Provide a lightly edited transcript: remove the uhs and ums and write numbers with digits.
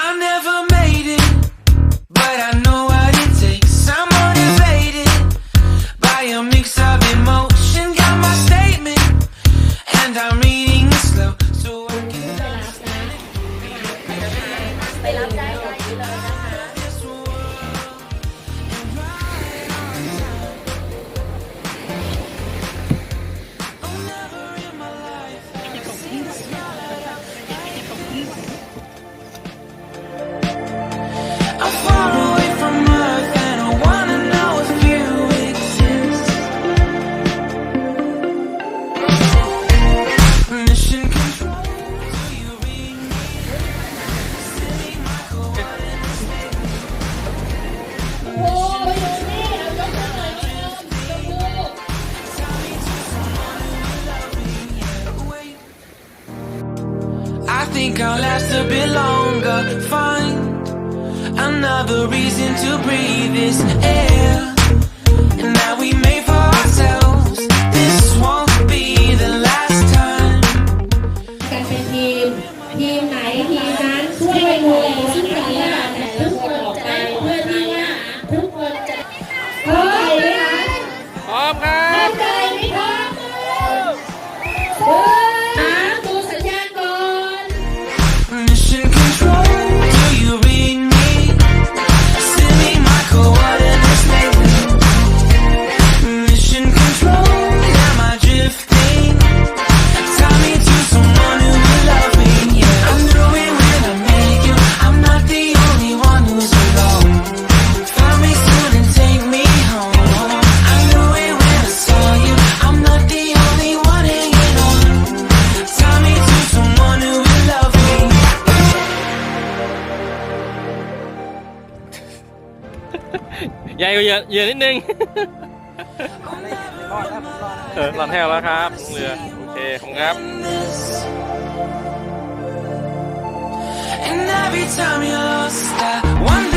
I never made it, but I know what it takes. I'm motivated by a mix of emotion. Got my statement, and I'm reading it slow so I can understand it. ไปรับได้เลยนะคะI'm far away from Earth and I wanna know if you exist. Mission control, do you read me? Silly my coordinates. โอ้ยนี่เอายกขึ้นหน่อยยกมือ Tell me to someone who will love me. Yeah, wait. I think I'll last a bit longer. Find another reason to breathe this air. And that we made for ourselves. This won't be the last time. การเป็นทีมไหนทีมนั้นช่วยโหวตซึ่งกันและกันแต่ทุกคนออกไปเพื่อที่ว่าทุกคนจะพร้อมไหมคะ พร้อมครับ พร้อมใจไหมพร้อมดูสัญญาณก่อน Mission control, do you read me? Send me my coordinates lately. Mission control, am I drifting? Tie me to someone who will love me. Yeah, I'm doing when I make you. I'm not the only one who's alone. Find me soon and take me home. I knew it when I saw you. I'm not the only one hanging on. Tie me to someone who will love me. ใหญ่กว่าเหยื่อนิดนึงรอดแถวแล้วครับลงเรือโอเคขอบคุณครับ And every time you're lost, I wonder